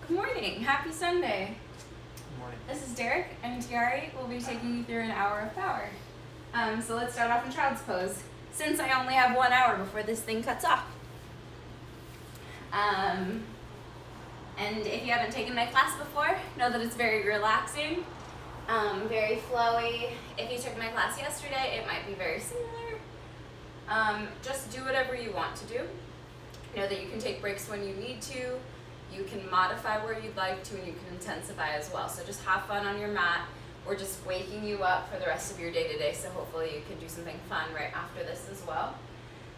Good morning. Happy Sunday. Good morning. This is Derek, and Tiari will be taking you through an hour of power. So let's start off in child's pose, since I only have 1 hour before this thing cuts off. And if you haven't taken my class before, know that it's very relaxing, very flowy. If you took my class yesterday, it might be very similar. Just do whatever you want to do. Know that you can take breaks when you need to. You can modify where you'd like to, and you can intensify as well. So just have fun on your mat. We're just waking you up for the rest of your day today, so hopefully you can do something fun right after this as well.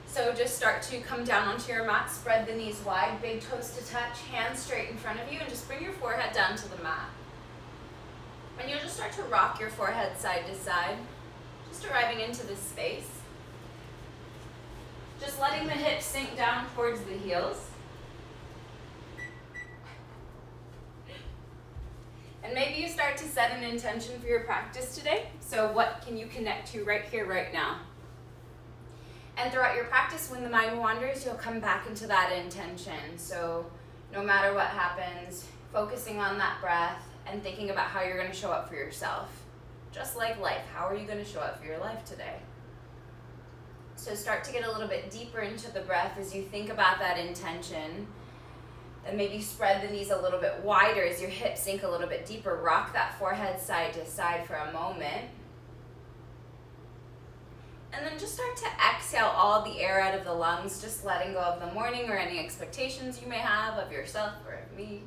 So just start to come down onto your mat, spread the knees wide, big toes to touch, hands straight in front of you, and just bring your forehead down to the mat. And you'll just start to rock your forehead side to side, just arriving into this space. Just letting the hips sink down towards the heels. And maybe you start to set an intention for your practice today. So what can you connect to right here, right now? And throughout your practice, when the mind wanders, you'll come back into that intention. So no matter what happens, focusing on that breath and thinking about how you're going to show up for yourself. Just like life, how are you going to show up for your life today? So start to get a little bit deeper into the breath as you think about that intention. And maybe spread the knees a little bit wider as your hips sink a little bit deeper. Rock that forehead side to side for a moment. And then just start to exhale all the air out of the lungs, just letting go of the morning or any expectations you may have of yourself or of me.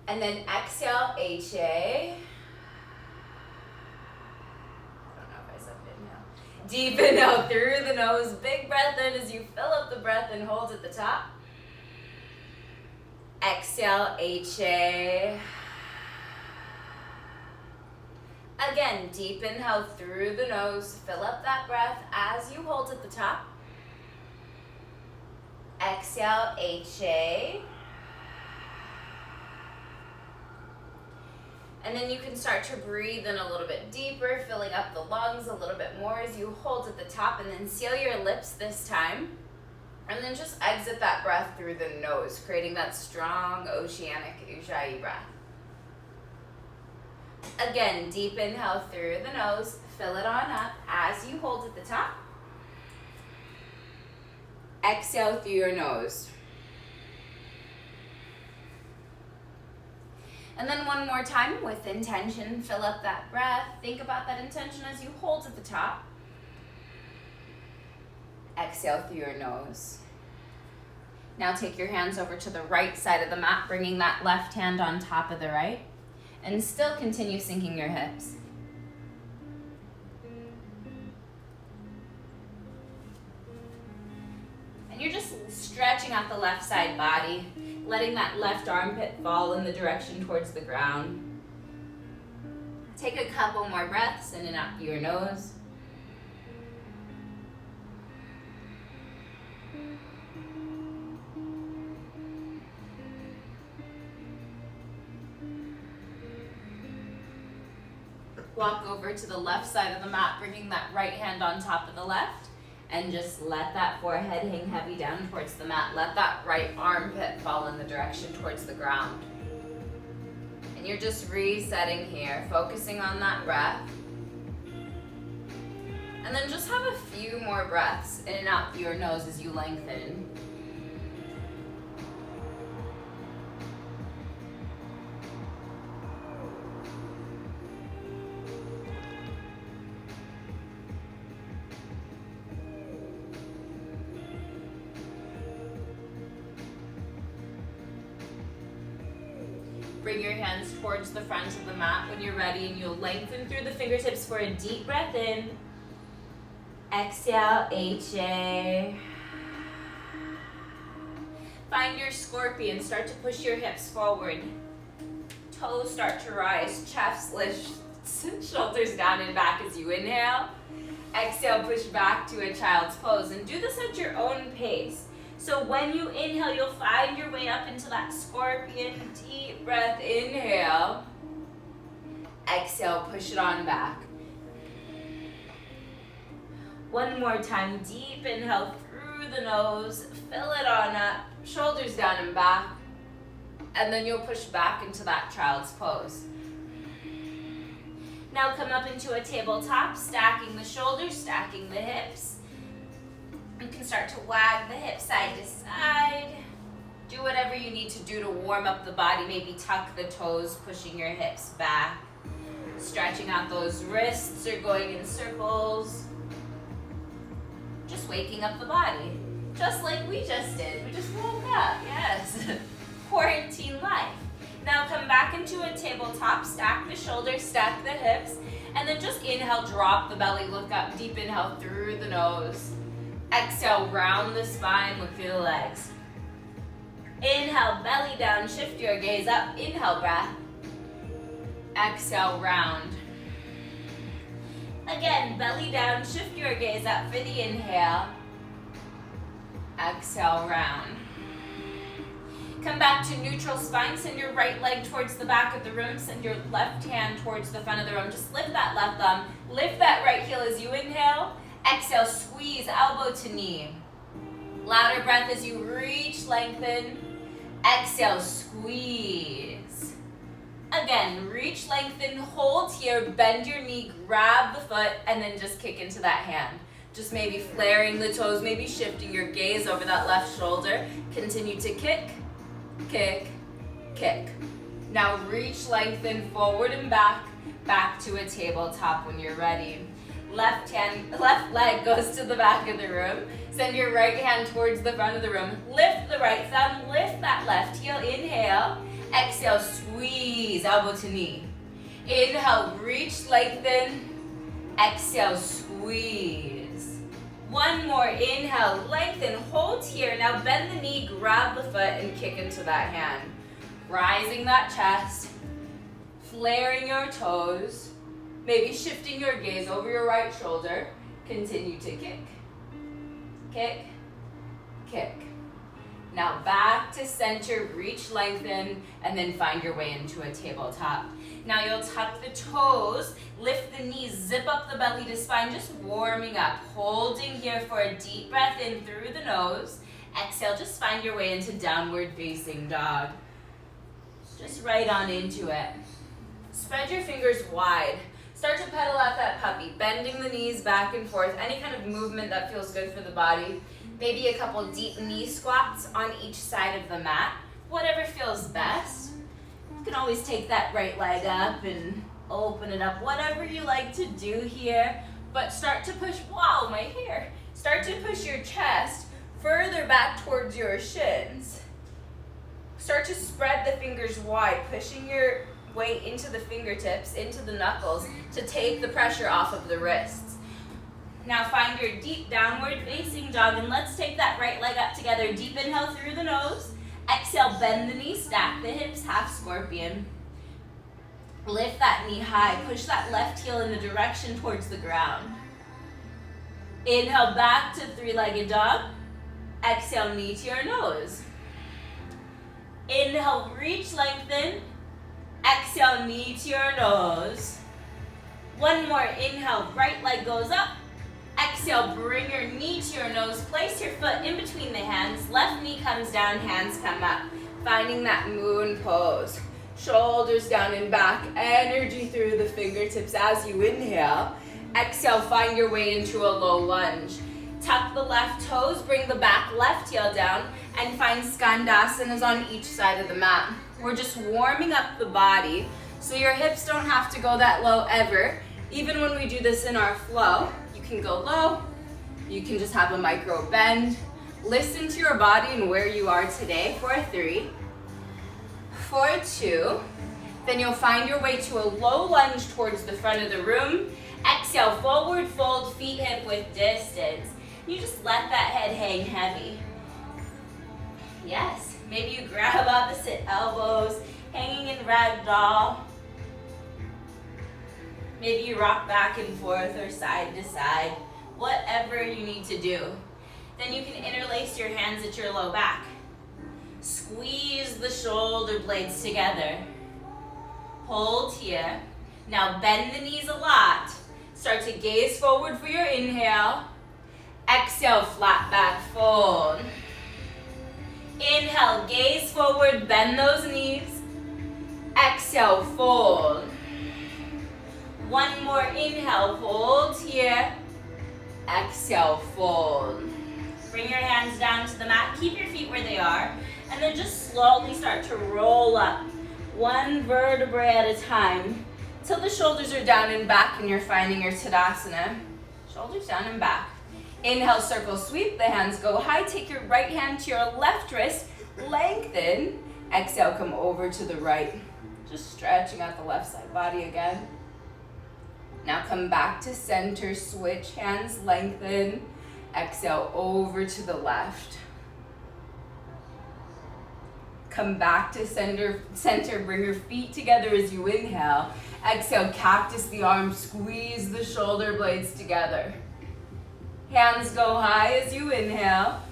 And then exhale, HA. I don't know if I said inhale. Deep inhale through the nose, big breath in as you fill up the breath and hold at the top. Exhale, HA. Again, deep inhale through the nose. Fill up that breath as you hold at the top. Exhale, HA. And then you can start to breathe in a little bit deeper, filling up the lungs a little bit more as you hold at the top, and then seal your lips this time. And then just exit that breath through the nose, creating that strong oceanic Ujjayi breath. Again, deep inhale through the nose, fill it on up as you hold at the top. Exhale through your nose. And then one more time with intention, fill up that breath. Think about that intention as you hold at the top. Exhale through your nose. Now take your hands over to the right side of the mat, bringing that left hand on top of the right, and still continue sinking your hips. And you're just stretching out the left side body, letting that left armpit fall in the direction towards the ground. Take a couple more breaths in and out through your nose. Walk over to the left side of the mat, bringing that right hand on top of the left, and just let that forehead hang heavy down towards the mat. Let that right armpit fall in the direction towards the ground. And you're just resetting here, focusing on that breath. And then just have a few more breaths in and out through your nose as you lengthen. Bring your hands towards the front of the mat when you're ready, and you'll lengthen through the fingertips for a deep breath in. Exhale, HA. Find your scorpion. Start to push your hips forward. Toes start to rise. Chest lifts, shoulders down and back as you inhale. Exhale, push back to a child's pose. And do this at your own pace. So when you inhale, you'll find your way up into that scorpion. Deep breath, inhale. Exhale, push it on back. One more time, deep inhale through the nose. Fill it on up, shoulders down and back. and then you'll push back into that child's pose. Now come up into a tabletop, stacking the shoulders, stacking the hips. You can start to wag the hips side to side. Do whatever you need to do to warm up the body. Maybe tuck the toes, pushing your hips back. Stretching out those wrists or going in circles. Just waking up the body. Just like we just did. We just woke up, yes. Quarantine life. Now come back into a tabletop, stack the shoulders, stack the hips, and then just inhale, drop the belly, look up, deep inhale through the nose. Exhale, round the spine, look through the legs. Inhale, belly down, shift your gaze up, inhale, breath. Exhale, round. Again, belly down, shift your gaze up for the inhale. Exhale, round. Come back to neutral spine, send your right leg towards the back of the room, send your left hand towards the front of the room. Just lift that left thumb, lift that right heel as you inhale. Exhale, squeeze, elbow to knee. Louder breath as you reach, lengthen. Exhale, squeeze. Again, reach, lengthen, hold here, bend your knee, grab the foot, and then just kick into that hand. Just maybe flaring the toes, maybe shifting your gaze over that left shoulder. Continue to kick, kick, kick. Now reach, lengthen, forward and back to a tabletop when you're ready. Left leg goes to the back of the room. Send your right hand towards the front of the room. Lift the right thumb, lift that left heel, inhale. Exhale, squeeze, elbow to knee. Inhale, reach, lengthen. Exhale, squeeze. One more, inhale, lengthen, hold here. Now bend the knee, grab the foot, and kick into that hand. Rising that chest, flaring your toes, maybe shifting your gaze over your right shoulder. Continue to kick, kick, kick. Now back to center, reach, lengthen, and then find your way into a tabletop. Now you'll tuck the toes, lift the knees, zip up the belly to spine, just warming up. Holding here for a deep breath in through the nose. Exhale, just find your way into downward facing dog. Just right on into it. Spread your fingers wide. Start to pedal out that puppy, bending the knees back and forth. Any kind of movement that feels good for the body. Maybe a couple deep knee squats on each side of the mat. Whatever feels best. You can always take that right leg up and open it up. Whatever you like to do here. But start to push, wow, my hair. Start to push your chest further back towards your shins. Start to spread the fingers wide, pushing your weight into the fingertips, into the knuckles, to take the pressure off of the wrists. Now find your deep downward facing dog, and let's take that right leg up together. Deep inhale through the nose. Exhale, bend the knee, stack the hips, half scorpion. Lift that knee high, push that left heel in the direction towards the ground. Inhale back to three-legged dog. Exhale, knee to your nose. Inhale, reach, lengthen. Exhale, knee to your nose. One more, inhale, right leg goes up. Exhale, bring your knee to your nose. Place your foot in between the hands. Left knee comes down, hands come up. Finding that moon pose. Shoulders down and back. Energy through the fingertips as you inhale. Exhale, find your way into a low lunge. Tuck the left toes, bring the back left heel down, and find Skandasanas on each side of the mat. We're just warming up the body, so your hips don't have to go that low ever. Even when we do this in our flow, you can go low, you can just have a micro bend. Listen to your body and where you are today for 3, for 2. Then you'll find your way to a low lunge towards the front of the room. Exhale, forward fold, feet hip width distance. You just let that head hang heavy. Yes, maybe you grab opposite elbows, hanging in ragdoll. Maybe you rock back and forth or side to side, whatever you need to do. Then you can interlace your hands at your low back. Squeeze the shoulder blades together. Hold here. Now bend the knees a lot. Start to gaze forward for your inhale. Exhale, flat back fold. Inhale, gaze forward, bend those knees. Exhale, fold. One more inhale, hold here. Exhale, fold. Bring your hands down to the mat. Keep your feet where they are. And then just slowly start to roll up. One vertebrae at a time. Till the shoulders are down and back and you're finding your Tadasana. Shoulders down and back. Inhale, circle sweep. The hands go high. Take your right hand to your left wrist. Lengthen. Exhale, come over to the right. Just stretching out the left side body again. Now come back to center. Switch hands, lengthen. Exhale, over to the left. Come back to center. Bring your feet together as you inhale. Exhale, cactus the arms. Squeeze the shoulder blades together. Hands go high as you inhale.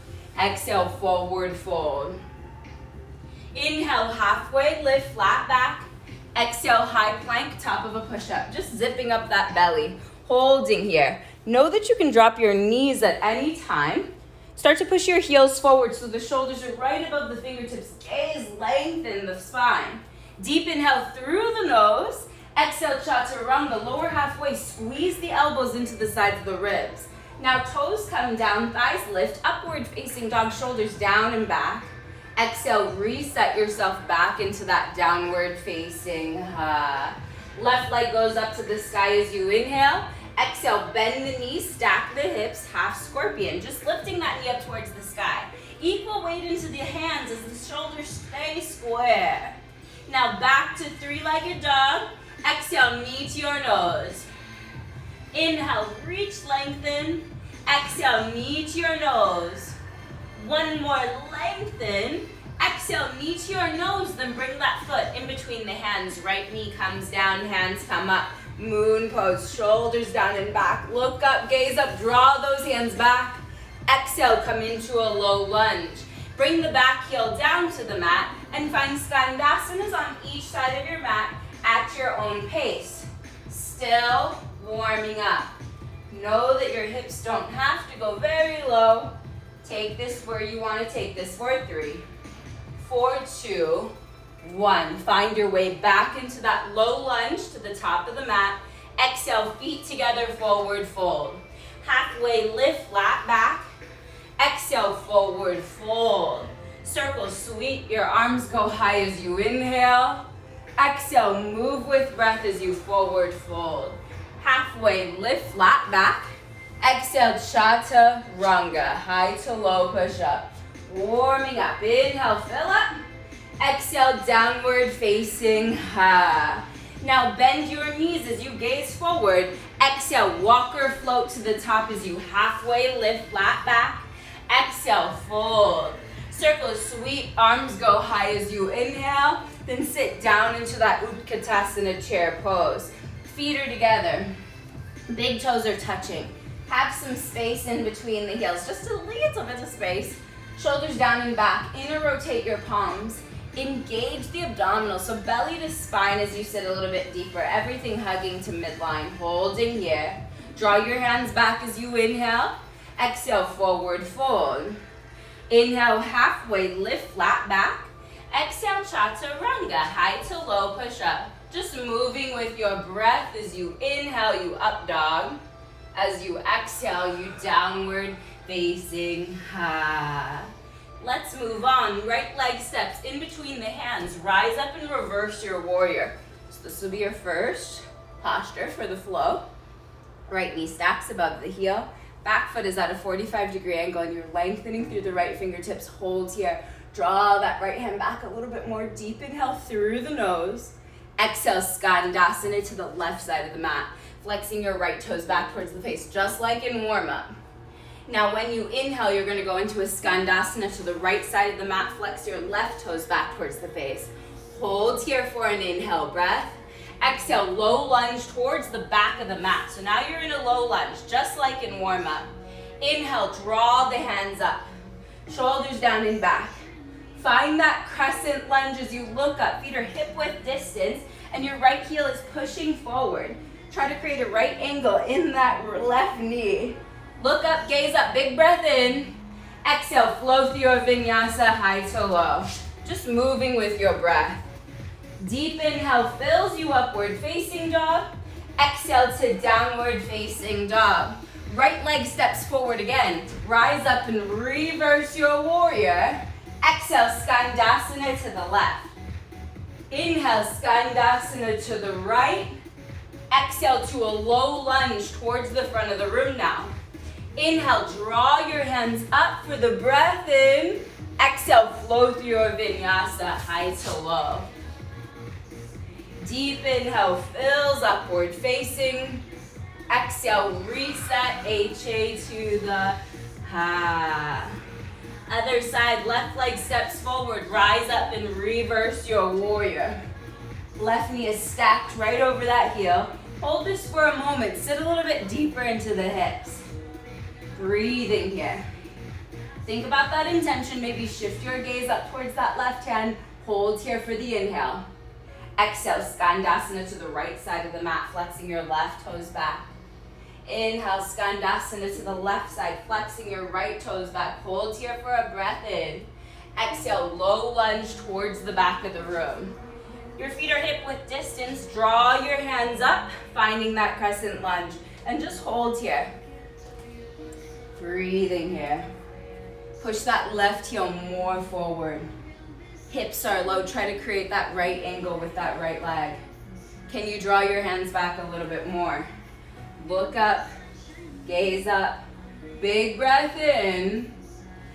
Exhale, forward fold. Inhale, halfway lift, flat back. Exhale, high plank, top of a push-up. Just zipping up that belly. Holding here. Know that you can drop your knees at any time. Start to push your heels forward so the shoulders are right above the fingertips. Gaze, lengthen the spine. Deep inhale through the nose. Exhale, chaturanga. Lower halfway, squeeze the elbows into the sides of the ribs. Now toes come down, thighs lift, upward facing dog, shoulders down and back. Exhale, reset yourself back into that downward facing. Left leg goes up to the sky as you inhale. Exhale, bend the knees, stack the hips, half scorpion. Just lifting that knee up towards the sky. Equal weight into the hands as the shoulders stay square. Now back to three-legged dog. Exhale, knee to your nose. Inhale, reach, lengthen. Exhale, knee to your nose. One more, lengthen. Exhale, knee to your nose, then bring that foot in between the hands. Right knee comes down, hands come up. Moon pose, shoulders down and back. Look up, gaze up, draw those hands back. Exhale, come into a low lunge. Bring the back heel down to the mat and find Skandasanas on each side of your mat at your own pace. Still warming up. Know that your hips don't have to go very low. Take this where you want to take this for 3, 4, 2, 1. Find your way back into that low lunge to the top of the mat. Exhale, feet together, forward fold. Halfway lift, flat back. Exhale, forward fold. Circle sweep, your arms go high as you inhale. Exhale, move with breath as you forward fold. Halfway lift, flat back. Exhale, chaturanga, high to low push up. Warming up, inhale, fill up. Exhale, downward facing. Now bend your knees as you gaze forward. Exhale, walker float to the top as you halfway lift, flat back. Exhale, fold. Circle sweep, arms go high as you inhale. Then sit down into that Utkatasana chair pose. Feet are together. Big toes are touching. Have some space in between the heels, just a little bit of space. Shoulders down and back. Inner rotate your palms. Engage the abdominals, so belly to spine as you sit a little bit deeper. Everything hugging to midline, holding here. Draw your hands back as you inhale. Exhale, forward fold. Inhale, halfway lift, flat back. Exhale, chaturanga, high to low push up. Just moving with your breath as you inhale, you up dog. As you exhale, you downward facing. Let's move on. Right leg steps in between the hands. Rise up and reverse your warrior. So this will be your first posture for the flow. Right knee stacks above the heel. Back foot is at a 45-degree angle and you're lengthening through the right fingertips. Hold here. Draw that right hand back a little bit more. Deep inhale through the nose. Exhale, Skandasana to the left side of the mat. Flexing your right toes back towards the face, just like in warm-up. Now when you inhale, you're gonna go into a Skandasana to the right side of the mat. Flex your left toes back towards the face. Hold here for an inhale breath. Exhale, low lunge towards the back of the mat. So now you're in a low lunge, just like in warm-up. Inhale, draw the hands up. Shoulders down and back. Find that crescent lunge as you look up. Feet are hip-width distance, and your right heel is pushing forward. Try to create a right angle in that left knee. Look up, gaze up, big breath in. Exhale, flow through your vinyasa, high to low. Just moving with your breath. Deep inhale fills you upward facing dog. Exhale to downward facing dog. Right leg steps forward again. Rise up and reverse your warrior. Exhale, Skandasana to the left. Inhale, Skandasana to the right. Exhale to a low lunge towards the front of the room now. Inhale, draw your hands up for the breath in. Exhale, flow through your vinyasa, high to low. Deep inhale fills upward facing. Exhale, reset, HA to the ha. Other side, left leg steps forward, rise up and reverse your warrior. Left knee is stacked right over that heel. Hold this for a moment, sit a little bit deeper into the hips. Breathing here. Think about that intention, maybe shift your gaze up towards that left hand. Hold here for the inhale. Exhale, Skandasana to the right side of the mat, flexing your left toes back. Inhale, Skandasana to the left side, flexing your right toes back. Hold here for a breath in. Exhale, low lunge towards the back of the room. Your feet are hip width distance. Draw your hands up, finding that crescent lunge. And just hold here. Breathing here. Push that left heel more forward. Hips are low. Try to create that right angle with that right leg. Can you draw your hands back a little bit more? Look up, gaze up, big breath in.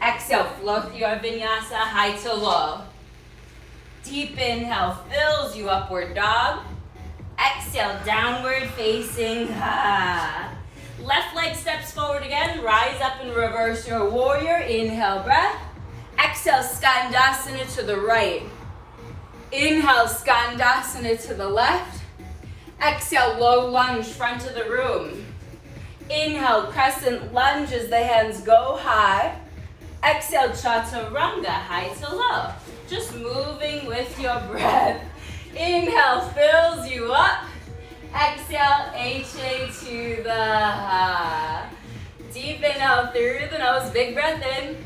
Exhale, flow through your vinyasa, high to low. Deep inhale fills you upward dog. Exhale, downward facing ha. Left leg steps forward again, rise up and reverse your warrior. Inhale, breath. Exhale, Skandasana to the right. Inhale, Skandasana to the left. Exhale, low lunge, front of the room. Inhale, crescent lunge as the hands go high. Exhale, chaturanga, high to low. Just moving with your breath. Inhale, fills you up. Exhale, HA to the ha. Deep inhale through the nose, big breath in.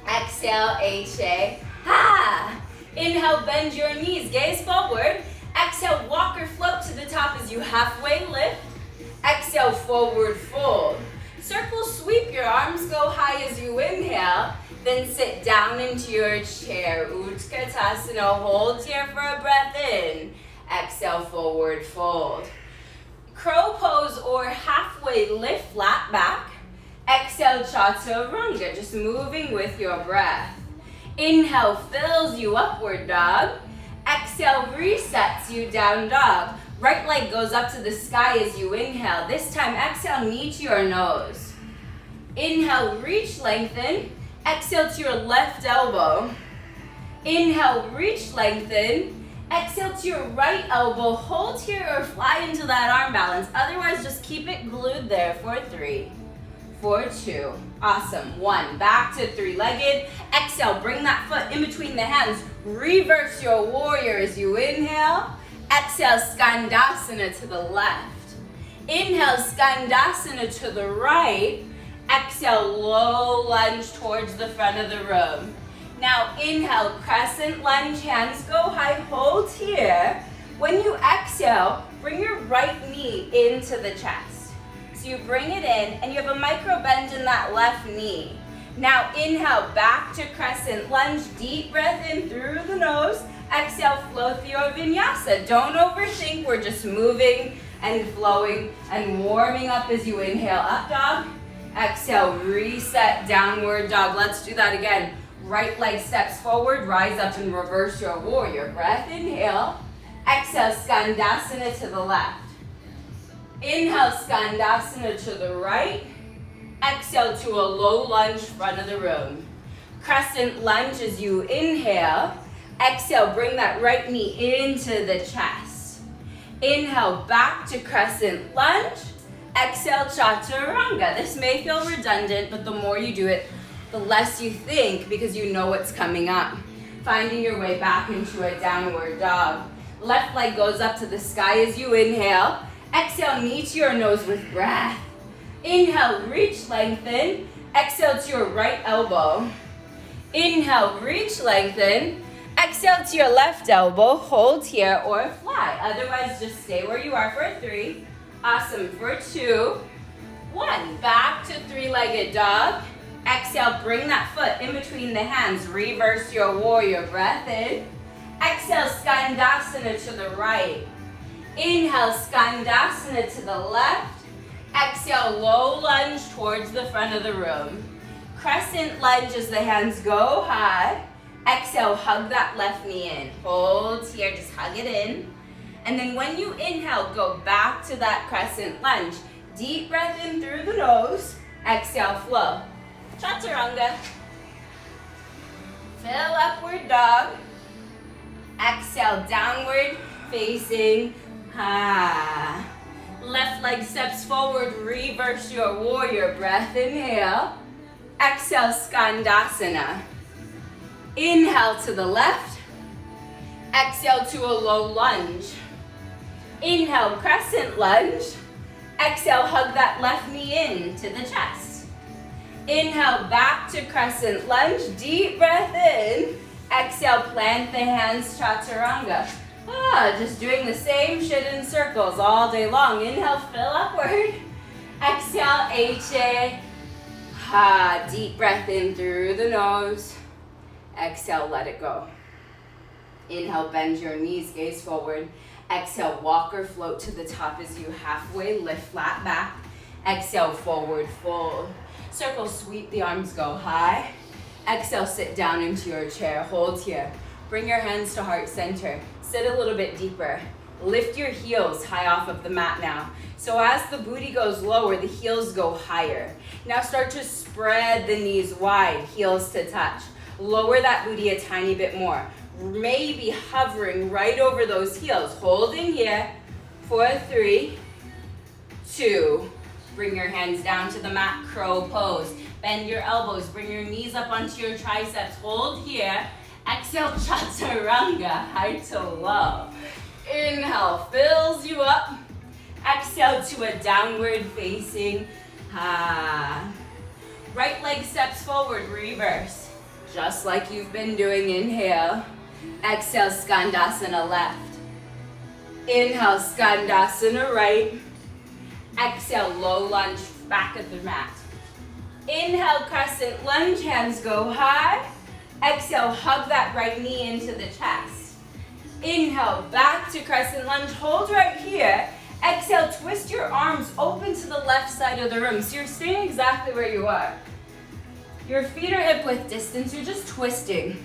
Exhale, HA, ha. Inhale, bend your knees, gaze forward. Exhale, walk or float to the top as you halfway lift. Exhale, forward fold. Circle sweep, your arms go high as you inhale. Then sit down into your chair. Utkatasana, hold here for a breath in. Exhale, forward fold. Crow pose or halfway lift, flat back. Exhale, chaturanga, just moving with your breath. Inhale, fills you upward dog. Exhale, resets you down dog. Right leg goes up to the sky as you inhale. This time, exhale, knee to your nose. Inhale, reach, lengthen. Exhale to your left elbow. Inhale, reach, lengthen. Exhale to your right elbow. Hold here or fly into that arm balance. Otherwise, just keep it glued there for 3, for 2. Awesome. 1. Back to three-legged. Exhale, bring that foot in between the hands. Reverse your warrior as you inhale. Exhale, Skandasana to the left. Inhale, Skandasana to the right. Exhale, low lunge towards the front of the room. Now inhale, crescent lunge, hands go high, hold here. When you exhale, bring your right knee into the chest. So you bring it in and you have a micro bend in that left knee. Now inhale, back to crescent lunge, deep breath in through the nose. Exhale, flow through your vinyasa. Don't overthink, we're just moving and flowing and warming up as you inhale, up dog. Exhale, reset, downward dog. Let's do that again. Right leg steps forward, rise up and reverse your warrior. Breath, inhale. Exhale, Skandasana to the left. Inhale, Skandasana to the right. Exhale to a low lunge, front of the room. Crescent lunge as you inhale. Exhale, bring that right knee into the chest. Inhale, back to crescent lunge. Exhale, chaturanga. This may feel redundant, but the more you do it, the less you think because you know what's coming up. Finding your way back into a downward dog. Left leg goes up to the sky as you inhale. Exhale, knee to your nose with breath. Inhale, reach, lengthen. Exhale to your right elbow. Inhale, reach, lengthen. Exhale to your left elbow, hold here or fly. Otherwise, just stay where you are for 3. Awesome, for 2. 1, back to 3-legged dog. Exhale, bring that foot in between the hands. Reverse your warrior, breath in. Exhale, Skandasana to the right. Inhale, Skandasana to the left. Exhale, low lunge towards the front of the room. Crescent lunge as the hands go high. Exhale, hug that left knee in. Hold here, just hug it in. And then when you inhale, go back to that crescent lunge. Deep breath in through the nose. Exhale, flow. Chaturanga. Fill upward dog. Exhale, downward facing. Left leg steps forward, reverse your warrior. Breath, inhale. Exhale, Skandasana. Inhale to the left. Exhale to a low lunge. Inhale, crescent lunge. Exhale, hug that left knee in to the chest. Inhale, back to crescent lunge. Deep breath in. Exhale, plant the hands, chaturanga. Just doing the same shit in circles all day long. Inhale, fill upward. Exhale, HA. Deep breath in through the nose. Exhale, let it go. Inhale, bend your knees, gaze forward. Exhale, walk or float to the top as you halfway lift flat back. Exhale, forward fold. Circle, sweep the arms, go high. Exhale, sit down into your chair. Hold here. Bring your hands to heart center. Sit a little bit deeper. Lift your heels high off of the mat now. So as the booty goes lower, the heels go higher. Now start to spread the knees wide, heels to touch. Lower that booty a tiny bit more. Maybe hovering right over those heels. Holding here for 3, 2. Bring your hands down to the mat, crow pose. Bend your elbows, bring your knees up onto your triceps. Hold here. Exhale, chaturanga, high to low. Inhale, fills you up. Exhale to a downward facing. Right leg steps forward, reverse. Just like you've been doing, inhale. Exhale, Skandasana left. Inhale, Skandasana right. Exhale, low lunge back at the mat. Inhale, crescent lunge, hands go high. Exhale, hug that right knee into the chest. Inhale, back to crescent lunge, hold right here. Exhale, twist your arms open to the left side of the room. So you're staying exactly where you are. Your feet are hip width distance, you're just twisting.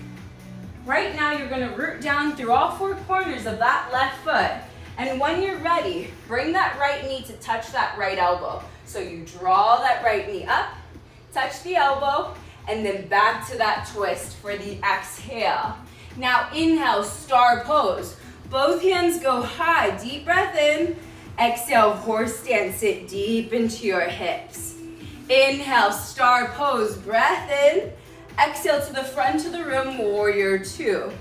Right now, you're gonna root down through all 4 corners of that left foot. And when you're ready, bring that right knee to touch that right elbow. So you draw that right knee up, touch the elbow, and then back to that twist for the exhale. Now inhale, star pose. Both hands go high, deep breath in. Exhale, horse stance, sit deep into your hips. Inhale, star pose, breath in. Exhale to the front of the room, warrior 2.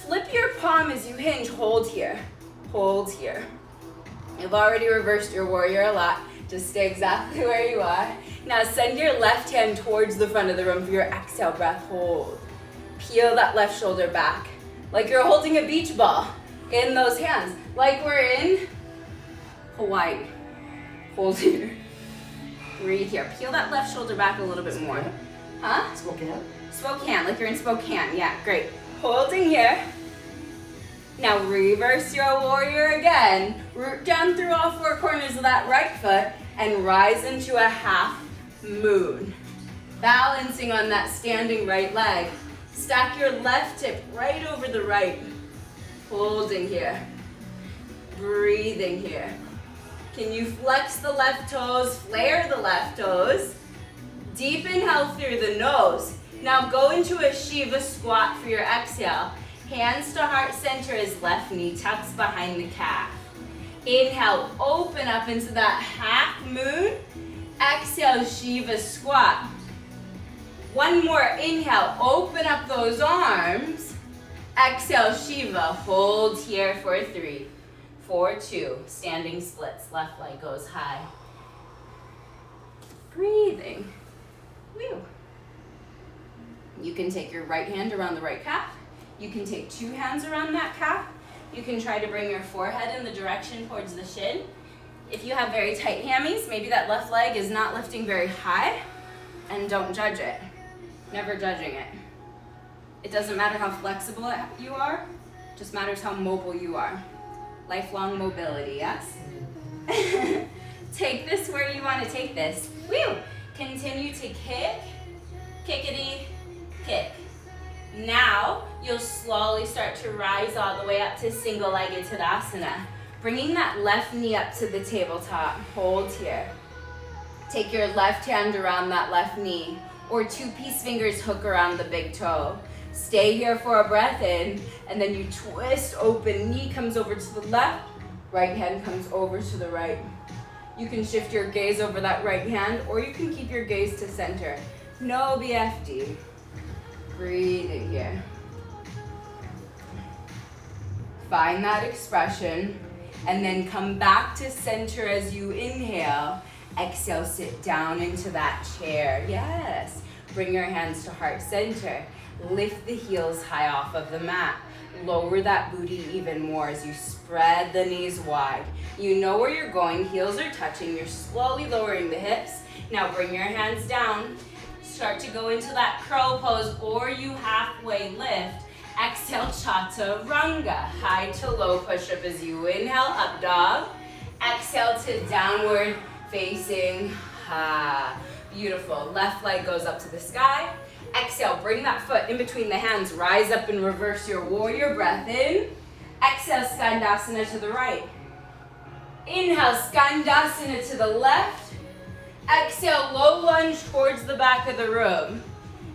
Flip your palm as you hinge, hold here. Hold here. You've already reversed your warrior a lot. Just stay exactly where you are. Now send your left hand towards the front of the room for your exhale breath. Hold. Peel that left shoulder back. Like you're holding a beach ball in those hands. Like we're in Hawaii. Hold here. Breathe here. Peel that left shoulder back a little bit more. Huh? Spokane? Spokane, like you're in Spokane. Yeah, great. Holding here. Now reverse your warrior again. Root down through all 4 corners of that right foot and rise into a half moon. Balancing on that standing right leg. Stack your left hip right over the right. Holding here. Breathing here. Can you flex the left toes, flare the left toes? Deep inhale through the nose. Now go into a Shiva squat for your exhale. Hands to heart center as left knee tucks behind the calf. Inhale, open up into that half moon. Exhale, Shiva squat. One more inhale, open up those arms. Exhale, Shiva, hold here for 3, 4, 2. Standing splits, left leg goes high. Breathing. Whew. You can take your right hand around the right calf. You can take 2 hands around that calf. You can try to bring your forehead in the direction towards the shin. If you have very tight hammies, maybe that left leg is not lifting very high, and don't judge it. Never judging it. It doesn't matter how flexible you are, it just matters how mobile you are. Lifelong mobility, yes? Take this where you want to take this. Woo! Continue to kick, kickity, kick. Now, you'll slowly start to rise all the way up to single-legged Tadasana. Bringing that left knee up to the tabletop. Hold here. Take your left hand around that left knee, or 2 peace fingers hook around the big toe. Stay here for a breath in, and then you twist open. Knee comes over to the left, right hand comes over to the right. You can shift your gaze over that right hand, or you can keep your gaze to center. No BFD. Breathing here. Find that expression, and then come back to center as you inhale. Exhale, sit down into that chair. Yes. Bring your hands to heart center. Lift the heels high off of the mat. Lower that booty even more as you spread the knees wide. You know where you're going. Heels are touching. You're slowly lowering the hips. Now bring your hands down. Start to go into that crow pose, or you halfway lift. Exhale, chaturanga. High to low push-up as you inhale, up dog. Exhale to downward facing. Beautiful. Left leg goes up to the sky. Exhale, bring that foot in between the hands. Rise up and reverse your warrior. Breath in. Exhale, skandasana to the right. Inhale, skandasana to the left. Exhale, low lunge towards the back of the room.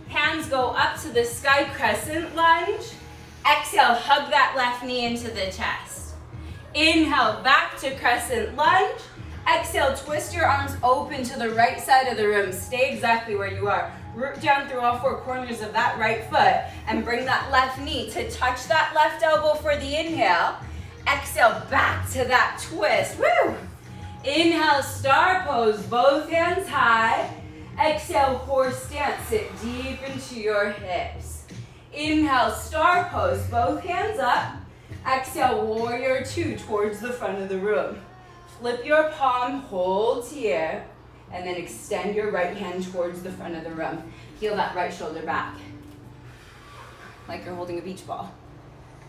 Hands go up to the sky, crescent lunge. Exhale, hug that left knee into the chest. Inhale, back to crescent lunge. Exhale, twist your arms open to the right side of the room. Stay exactly where you are. Root down through all 4 corners of that right foot and bring that left knee to touch that left elbow for the inhale. Exhale, back to that twist. Woo! Inhale, star pose, both hands high. Exhale, horse stance, sit deep into your hips. Inhale, star pose, both hands up. Exhale, warrior 2 towards the front of the room. Flip your palm, hold here, and then extend your right hand towards the front of the room. Heel that right shoulder back, like you're holding a beach ball.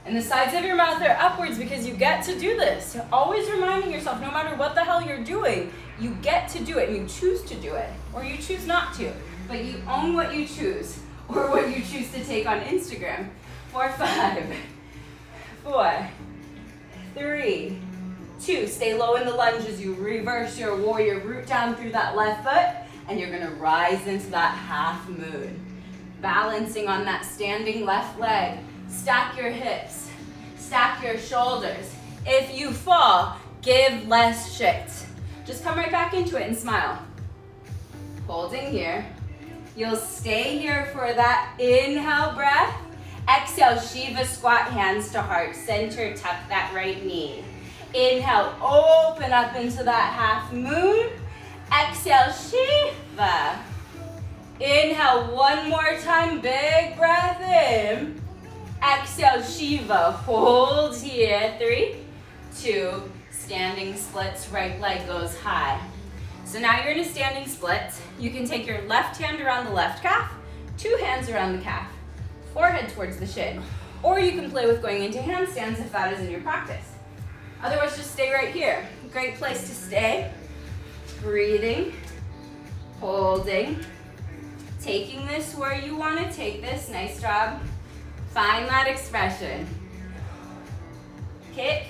And the sides of your mouth are upwards because you get to do this. Always reminding yourself, no matter what the hell you're doing, you get to do it, and you choose to do it, or you choose not to. But you own what you choose, or what you choose to take on Instagram. 4, 5, 4, 3, 2. Stay low in the lunge as you reverse your warrior. Root down through that left foot, and you're gonna rise into that half moon. Balancing on that standing left leg. Stack your hips, stack your shoulders. If you fall, give less shit. Just come right back into it and smile. Holding here. You'll stay here for that inhale breath. Exhale, Shiva squat, hands to heart center, tuck that right knee. Inhale, open up into that half moon. Exhale, Shiva. Inhale, one more time, big breath in. Exhale, Shiva, hold here. 3, 2, standing splits, right leg goes high. So now you're in a standing split. You can take your left hand around the left calf, 2 hands around the calf, forehead towards the shin. Or you can play with going into handstands if that is in your practice. Otherwise, just stay right here. Great place to stay. Breathing, holding, taking this where you want to take this. Nice job. Find that expression. Kick,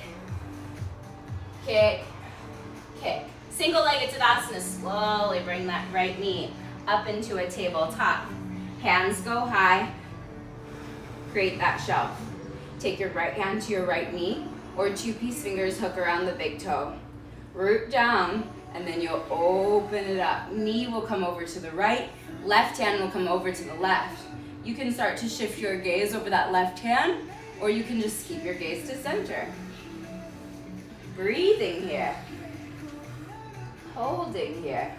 kick, kick. Single-legged Tadasana. Slowly bring that right knee up into a tabletop. Hands go high. Create that shelf. Take your right hand to your right knee, or 2 peace fingers hook around the big toe. Root down, and then you'll open it up. Knee will come over to the right. Left hand will come over to the left. You can start to shift your gaze over that left hand, or you can just keep your gaze to center. Breathing here. Holding here.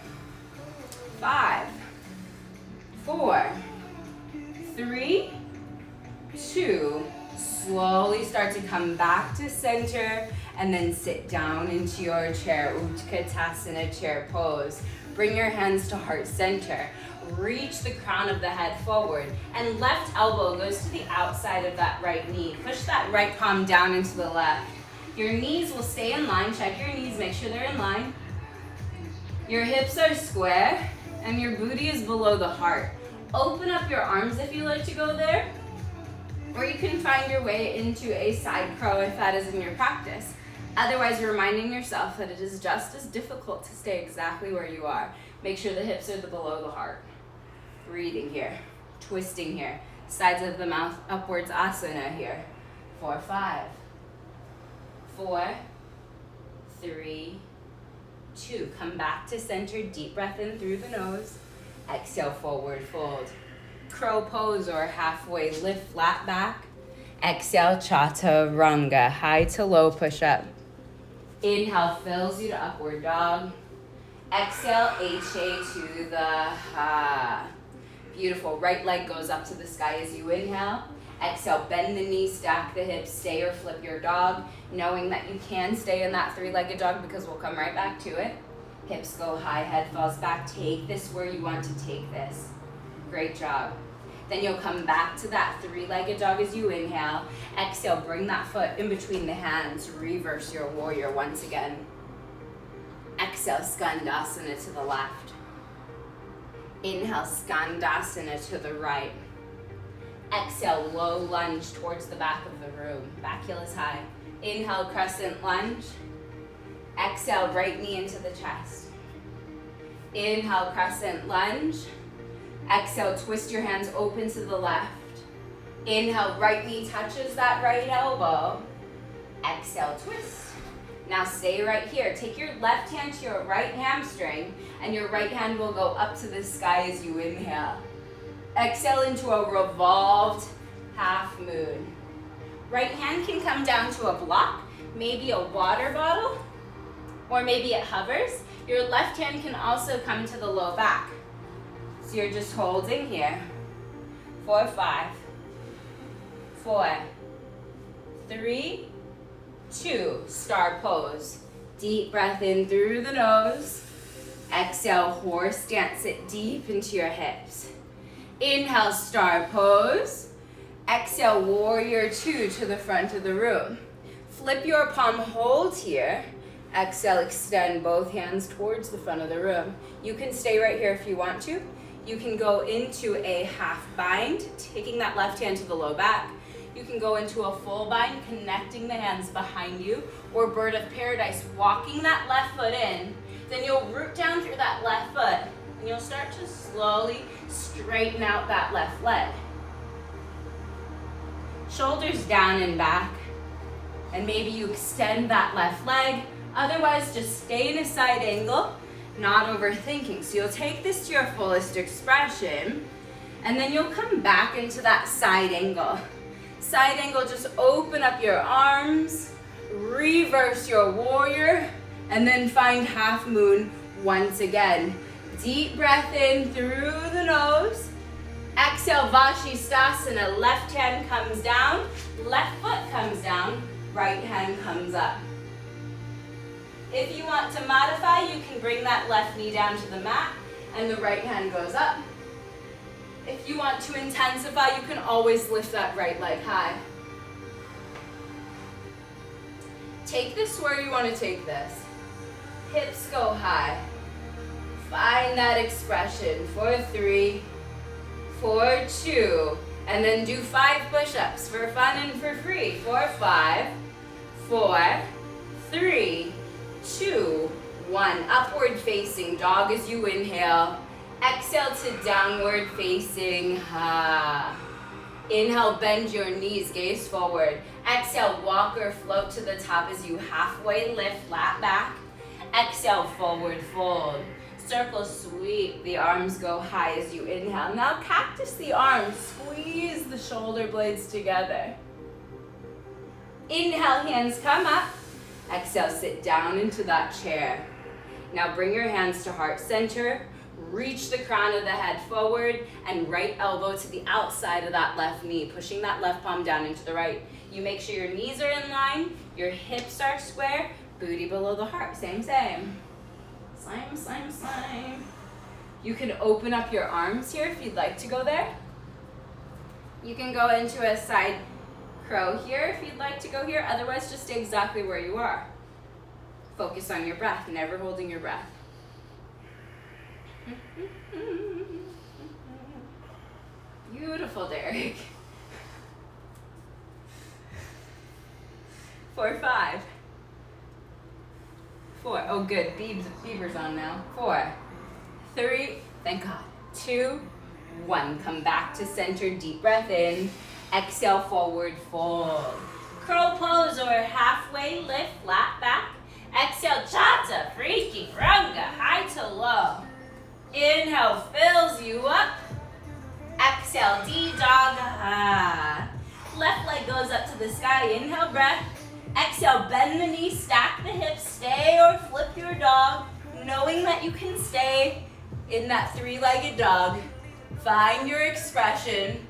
5, 4, 3, 2. Slowly start to come back to center and then sit down into your chair, Utkatasana chair pose. Bring your hands to heart center. Reach the crown of the head forward and left elbow goes to the outside of that right knee. Push that right palm down into the left. Your knees will stay in line. Check your knees, make sure they're in line. Your hips are square and your booty is below the heart. Open up your arms if you like to go there, or you can find your way into a side crow if that is in your practice. Otherwise, reminding yourself that it is just as difficult to stay exactly where you are. Make sure the hips are below the heart. Breathing here, twisting here. Sides of the mouth, upwards asana here. 4, 5. 4, 3, 2. Come back to center, deep breath in through the nose. Exhale, forward fold. Crow pose or halfway lift, flat back. Exhale, chaturanga, high to low push-up. Inhale, fills you to upward dog. Exhale, HA to the ha. Beautiful, right leg goes up to the sky as you inhale. Exhale, bend the knee, stack the hips, stay or flip your dog, knowing that you can stay in that 3-legged dog because we'll come right back to it. Hips go high, head falls back. Take this where you want to take this. Great job. Then you'll come back to that 3-legged dog as you inhale. Exhale, bring that foot in between the hands. Reverse your warrior once again. Exhale, skandasana to the left. Inhale, skandasana to the right. Exhale, low lunge towards the back of the room. Back heel is high. Inhale, crescent lunge. Exhale, right knee into the chest. Inhale, crescent lunge. Exhale, twist your hands open to the left. Inhale, right knee touches that right elbow. Exhale, twist. Now stay right here. Take your left hand to your right hamstring, and your right hand will go up to the sky as you inhale. Exhale into a revolved half moon. Right hand can come down to a block, maybe a water bottle, or maybe it hovers. Your left hand can also come to the low back. So you're just holding here. 4, 5, 4, 3, 2. Star pose. Deep breath in through the nose. Exhale, horse stance it deep into your hips. Inhale, star pose. Exhale, warrior 2 to the front of the room. Flip your palm, hold here. Exhale, extend both hands towards the front of the room. You can stay right here if you want to. You can go into a half bind, taking that left hand to the low back. You can go into a full bind, connecting the hands behind you, or bird of paradise, walking that left foot in. Then you'll root down through that left foot, and you'll start to slowly straighten out that left leg. Shoulders down and back, and maybe you extend that left leg. Otherwise, just stay in a side angle, not overthinking. So you'll take this to your fullest expression, and then you'll come back into that side angle. Side angle, just open up your arms, reverse your warrior, and then find half moon once again. Deep breath in through the nose. Exhale, Vashisthasana. Left hand comes down, left foot comes down, right hand comes up. If you want to modify, you can bring that left knee down to the mat and the right hand goes up. If you want to intensify, you can always lift that right leg high. Take this where you want to take this. Hips go high. Find that expression for 3, for 2, and then do 5 push-ups for fun and for free. For 5, 4, 3, 2, 1. Upward facing dog as you inhale. Exhale to downward facing ha. Inhale, bend your knees, gaze forward. Exhale, walk or float to the top as you halfway lift, flat back. Exhale, forward fold. Circle sweep, the arms go high as you inhale. Now cactus the arms, squeeze the shoulder blades together. Inhale, hands come up. Exhale, sit down into that chair. Now bring your hands to heart center. Reach the crown of the head forward and right elbow to the outside of that left knee, pushing that left palm down into the right. You make sure your knees are in line, your hips are square, booty below the heart, same. Same. You can open up your arms here if you'd like to go there. You can go into a side crow here if you'd like to go here, otherwise just stay exactly where you are. Focus on your breath, never holding your breath. Beautiful, Derek. 4, 5. 4. Oh, good. Beaver's on now. 4, 3. Thank God. 2, 1. Come back to center. Deep breath in. Exhale, forward fold. Curl pose or halfway lift, flat back. Exhale, Chata, freaking Ranga, high to low. Inhale, fills you up. Exhale, D-dog, left leg goes up to the sky. Inhale, breath. Exhale, bend the knees, stack the hips, stay or flip your dog, knowing that you can stay in that three-legged dog. Find your expression,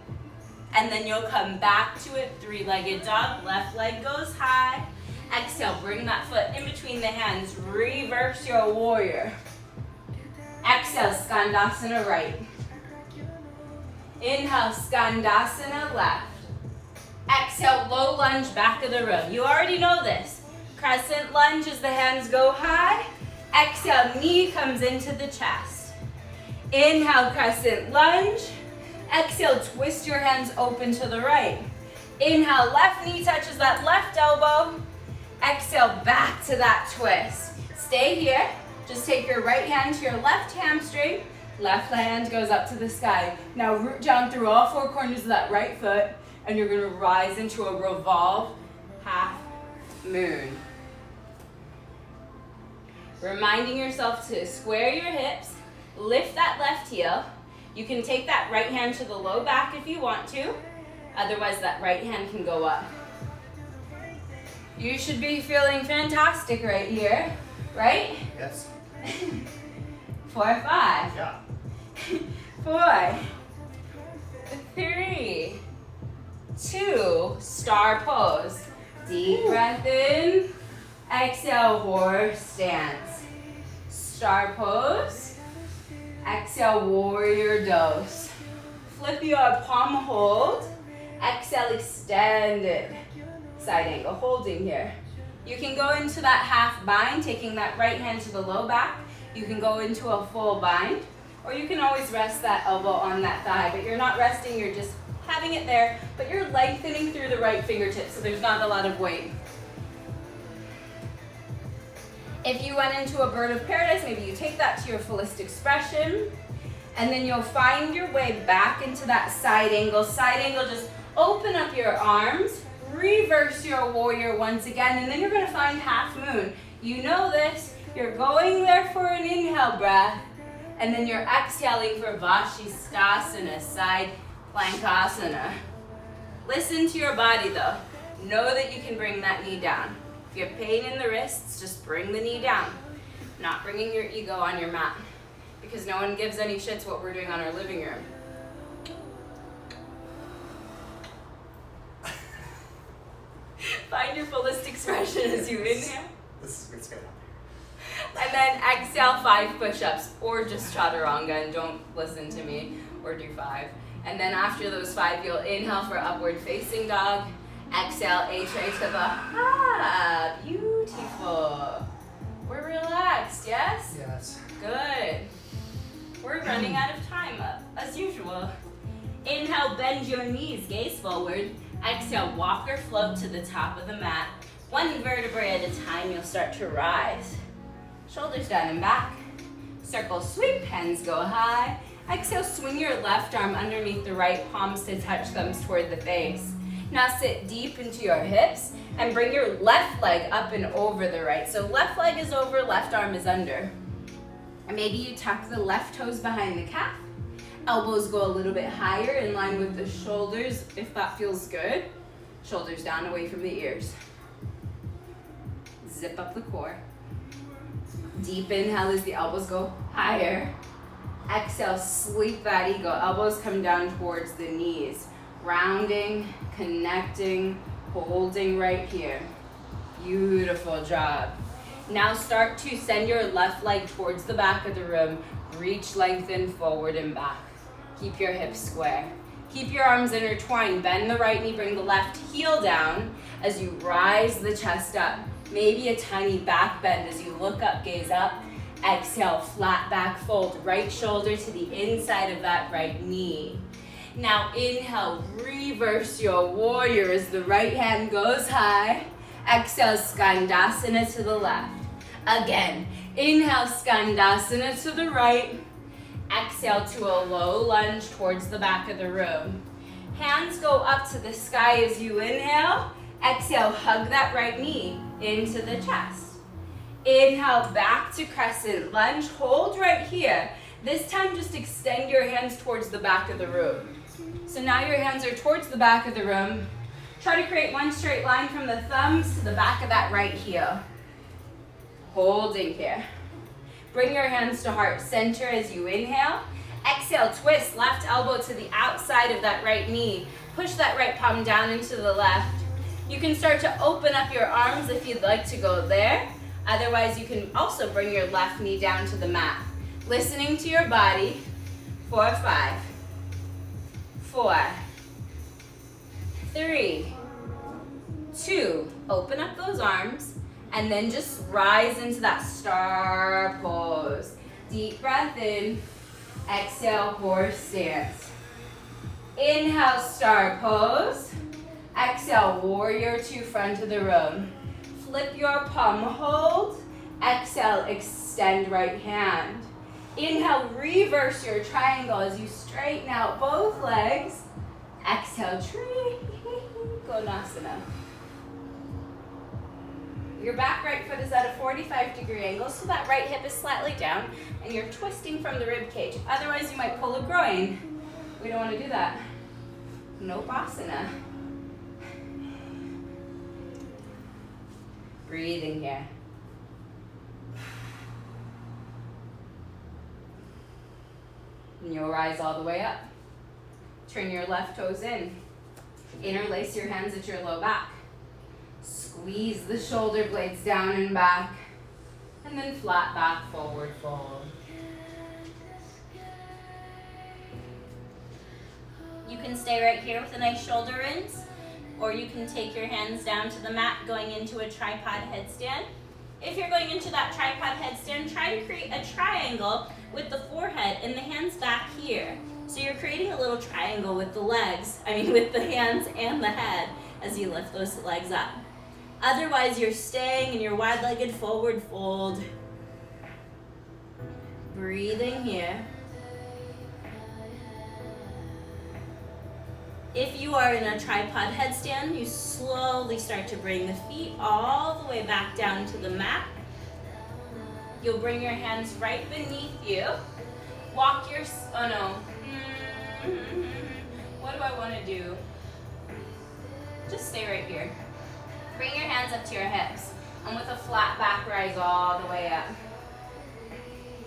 and then you'll come back to a three-legged dog. Left leg goes high. Exhale, bring that foot in between the hands. Reverse your warrior. Exhale, Skandasana right. Inhale, Skandasana left. Exhale, low lunge, back of the room. You already know this. Crescent lunge as the hands go high. Exhale, knee comes into the chest. Inhale, crescent lunge. Exhale, twist your hands open to the right. Inhale, left knee touches that left elbow. Exhale, back to that twist. Stay here. Just take your right hand to your left hamstring. Left hand goes up to the sky. Now root down through all four corners of that right foot, and you're gonna rise into a revolve half moon. Reminding yourself to square your hips, lift that left heel. You can take that right hand to the low back if you want to. Otherwise, that right hand can go up. You should be feeling fantastic right here, right? Yes. 4, 5. Yeah. 4, 3, 2, star pose. Deep breath in. Exhale, horse stance. Star pose. Exhale, warrior dose. Flip your palm hold. Exhale, extended. Side angle, holding here. You can go into that half bind, taking that right hand to the low back. You can go into a full bind, or you can always rest that elbow on that thigh, but you're not resting, you're just having it there, but you're lengthening through the right fingertips, so there's not a lot of weight. If you went into a bird of paradise, maybe you take that to your fullest expression, and then you'll find your way back into that side angle. Side angle, just open up your arms, reverse your warrior once again, and then you're gonna find half moon. You know this. You're going there for an inhale breath, and then you're exhaling for Vashisthasana, side plankasana. Listen to your body though. Know that you can bring that knee down. If you have pain in the wrists, just bring the knee down. Not bringing your ego on your mat, because no one gives any shits what we're doing on our living room. Find your fullest expression as you inhale. This is what's going on. And then exhale 5 push-ups, or just chaturanga, and don't listen to me, or do 5. And then after those 5, you'll inhale for upward facing dog. Exhale, A-tray to the beautiful. We're relaxed, yes? Yes. Good. We're running out of time, as usual. Inhale, bend your knees, gaze forward. Exhale, walk or float to the top of the mat. 1 vertebrae at a time, you'll start to rise. Shoulders down and back. Circle sweep, hands go high. Exhale, swing your left arm underneath the right, palms to touch thumbs toward the face. Now sit deep into your hips and bring your left leg up and over the right. So left leg is over, left arm is under. And maybe you tuck the left toes behind the calf. Elbows go a little bit higher in line with the shoulders if that feels good. Shoulders down away from the ears. Zip up the core. Deep inhale as the elbows go higher. Exhale, sweep that eagle. Elbows come down towards the knees. Rounding, connecting, holding right here. Beautiful job. Now start to send your left leg towards the back of the room. Reach, lengthen, forward and back. Keep your hips square. Keep your arms intertwined. Bend the right knee, bring the left heel down as you rise the chest up. Maybe a tiny back bend as you look up, gaze up. Exhale, flat back fold. Right shoulder to the inside of that right knee. Now inhale, reverse your warrior as the right hand goes high. Exhale, Skandasana to the left. Again, inhale, Skandasana to the right. Exhale to a low lunge towards the back of the room. Hands go up to the sky as you inhale. Exhale, hug that right knee into the chest. Inhale, back to crescent lunge. Hold right here. This time, just extend your hands towards the back of the room. So now your hands are towards the back of the room. Try to create one straight line from the thumbs to the back of that right heel. Holding here. Bring your hands to heart center as you inhale. Exhale, twist left elbow to the outside of that right knee. Push that right palm down into the left. You can start to open up your arms if you'd like to go there. Otherwise, you can also bring your left knee down to the mat. Listening to your body. 4, 5, 4, 3, 2. Open up those arms. And then just rise into that star pose. Deep breath in. Exhale, horse stance. Inhale, star pose. Exhale, warrior two, front of the room. Flip your palm, hold. Exhale, extend right hand. Inhale, reverse your triangle as you straighten out both legs. Exhale, Trikonasana. Your back right foot is at a 45-degree angle, so that right hip is slightly down, and you're twisting from the rib cage. Otherwise, you might pull a groin. We don't want to do that. Nopasana. Breathing here. And you'll rise all the way up. Turn your left toes in. Interlace your hands at your low back. Squeeze the shoulder blades down and back. And then flat back, forward fold. You can stay right here with a nice shoulder rinse, or you can take your hands down to the mat going into a tripod headstand. If you're going into that tripod headstand, try to create a triangle with the forehead and the hands back here. So you're creating a little triangle with the legs, with the hands and the head as you lift those legs up. Otherwise, you're staying in your wide-legged forward fold. Breathing here. If you are in a tripod headstand, you slowly start to bring the feet all the way back down to the mat. You'll bring your hands right beneath you. Walk your, oh no. What do I want to do? Just stay right here. Bring your hands up to your hips. And with a flat back, rise all the way up.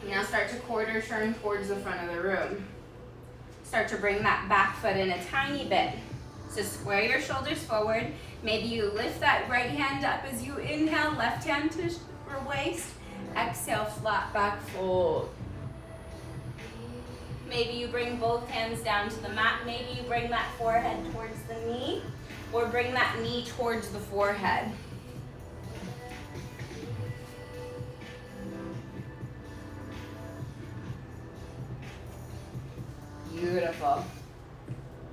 Now start to quarter turn towards the front of the room. Start to bring that back foot in a tiny bit. So square your shoulders forward. Maybe you lift that right hand up as you inhale, left hand to your waist. Exhale, flat back fold. Maybe you bring both hands down to the mat. Maybe you bring that forehead towards the knee, or bring that knee towards the forehead. Beautiful.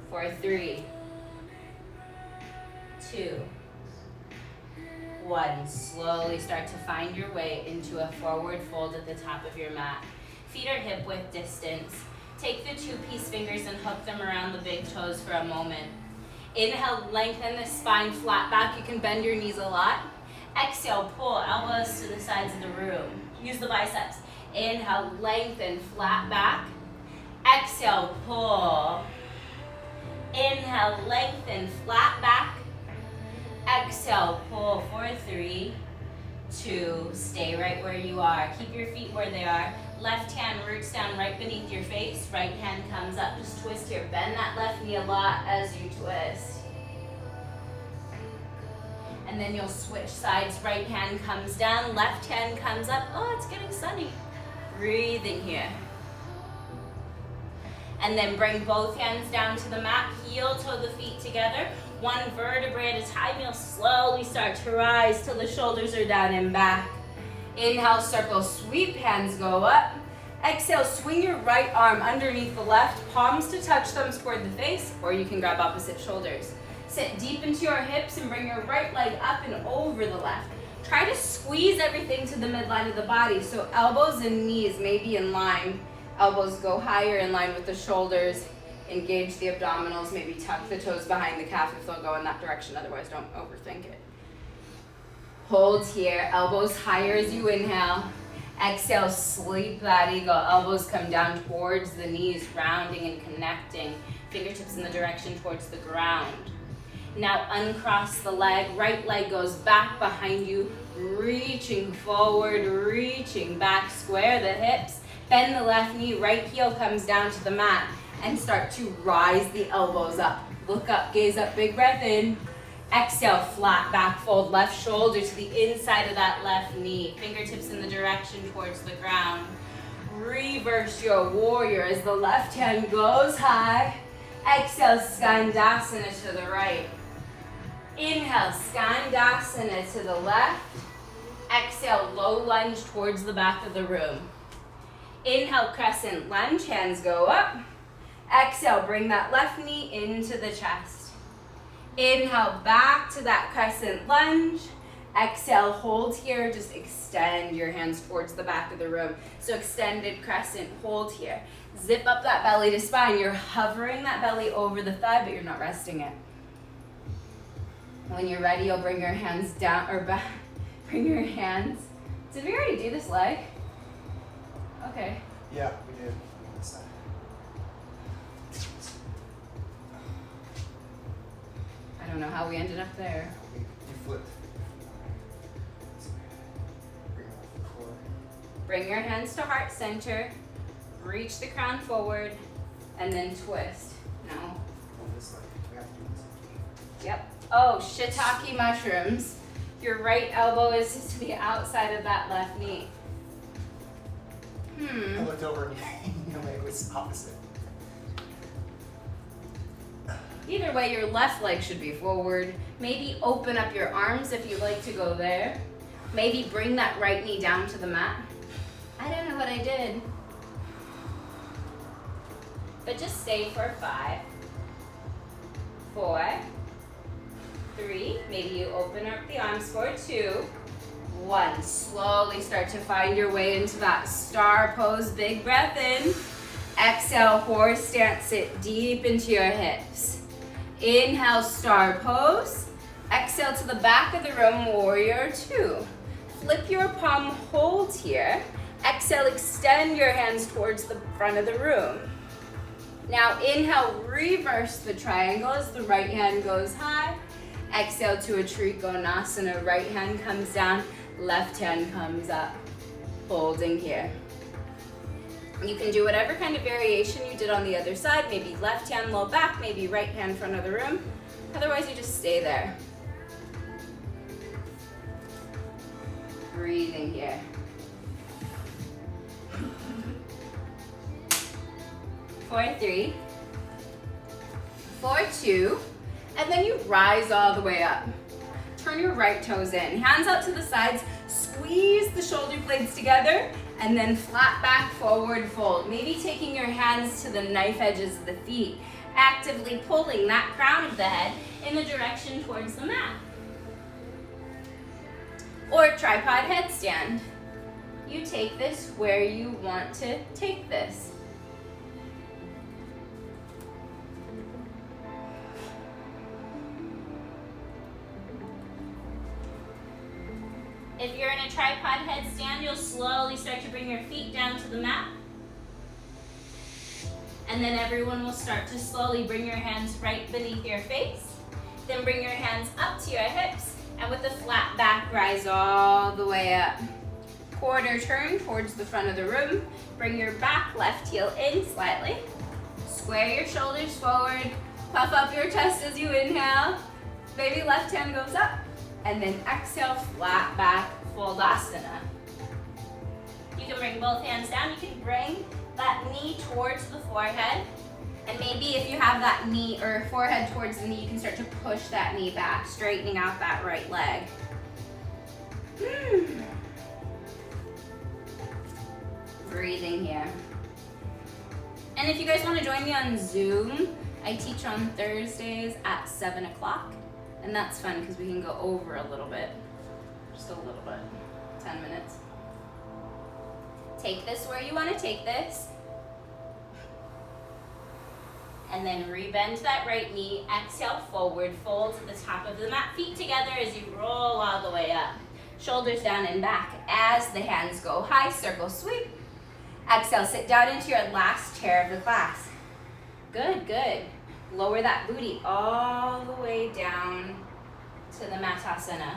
For 3, 2, 1. Slowly start to find your way into a forward fold at the top of your mat. Feet are hip width distance. Take the 2-piece fingers and hook them around the big toes for a moment. Inhale, lengthen the spine, flat back. You can bend your knees a lot. Exhale, pull elbows to the sides of the room. Use the biceps. Inhale, lengthen, flat back. Exhale, pull. Inhale, lengthen, flat back. Exhale, pull for 3, 2. Stay right where you are. Keep your feet where they are. Left hand roots down right beneath your face. Right hand comes up. Just twist here. Bend that left knee a lot as you twist. And then you'll switch sides. Right hand comes down. Left hand comes up. Oh, it's getting sunny. Breathing here. And then bring both hands down to the mat. Heel toe the feet together. One vertebrae at a time. You'll slowly start to rise till the shoulders are down and back. Inhale, circle, sweep, hands go up. Exhale, swing your right arm underneath the left, palms to touch, thumbs toward the face, or you can grab opposite shoulders. Sit deep into your hips and bring your right leg up and over the left. Try to squeeze everything to the midline of the body, so elbows and knees may be in line. Elbows go higher in line with the shoulders. Engage the abdominals, maybe tuck the toes behind the calf if they'll go in that direction, otherwise don't overthink it. Hold here, elbows higher as you inhale. Exhale, sleep that eagle. Elbows come down towards the knees, rounding and connecting. Fingertips in the direction towards the ground. Now uncross the leg, right leg goes back behind you, reaching forward, reaching back, square the hips, bend the left knee, right heel comes down to the mat, and start to rise the elbows up. Look up, gaze up, big breath in. Exhale, flat back fold, left shoulder to the inside of that left knee. Fingertips in the direction towards the ground. Reverse your warrior as the left hand goes high. Exhale, Skandasana to the right. Inhale, Skandasana to the left. Exhale, low lunge towards the back of the room. Inhale, crescent lunge, hands go up. Exhale, bring that left knee into the chest. Inhale, back to that crescent lunge. Exhale, hold here, just extend your hands towards the back of the room. So extended crescent, hold here. Zip up that belly to spine. You're hovering that belly over the thigh, but you're not resting it. When you're ready, you'll bring your hands down, or back, bring your hands. Did we already do this leg? Okay. Yeah, we did. On this side. I don't know how we ended up there. You flipped. Bring off the core. Bring your hands to heart center. Reach the crown forward, and then twist. No. On this side. We have to do this. Yep. Oh, shiitake mushrooms. Your right elbow is to the outside of that left knee. I looked over and your leg was opposite. Either way, your left leg should be forward. Maybe open up your arms if you'd like to go there. Maybe bring that right knee down to the mat. I don't know what I did. But just stay for 5, 4, 3. Maybe you open up the arms for 2, 1. Slowly start to find your way into that star pose. Big breath in. Exhale, horse stance. Sit deep into your hips. Inhale, star pose. Exhale to the back of the room, warrior 2. Flip your palm, hold here. Exhale, extend your hands towards the front of the room. Now inhale, reverse the triangle as the right hand goes high. Exhale to a Trikonasana. Right hand comes down, left hand comes up. Holding here. You can do whatever kind of variation you did on the other side. Maybe left hand low back, maybe right hand front of the room. Otherwise, you just stay there. Breathing here. 4, 3, 4, 2, and then you rise all the way up. Turn your right toes in, hands out to the sides, squeeze the shoulder blades together, and then flat back, forward fold. Maybe taking your hands to the knife edges of the feet, actively pulling that crown of the head in the direction towards the mat. Or tripod headstand. You take this where you want to take this. If you're in a tripod headstand, you'll slowly start to bring your feet down to the mat. And then everyone will start to slowly bring your hands right beneath your face. Then bring your hands up to your hips, and with a flat back, rise all the way up. Quarter turn towards the front of the room. Bring your back left heel in slightly. Square your shoulders forward. Puff up your chest as you inhale. Maybe left hand goes up. And then exhale, flat back, Foldasana. You can bring both hands down. You can bring that knee towards the forehead. And maybe if you have that knee or forehead towards the knee, you can start to push that knee back, straightening out that right leg. Breathing here. And if you guys want to join me on Zoom, I teach on Thursdays at 7 o'clock. And that's fun because we can go over a little bit. Just a little bit. 10 minutes. Take this where you want to take this. And then rebend that right knee. Exhale, forward fold to the top of the mat. Feet together as you roll all the way up. Shoulders down and back as the hands go high. Circle sweep. Exhale, sit down into your last chair of the class. Good, good. Lower that booty all the way down to the Matasana.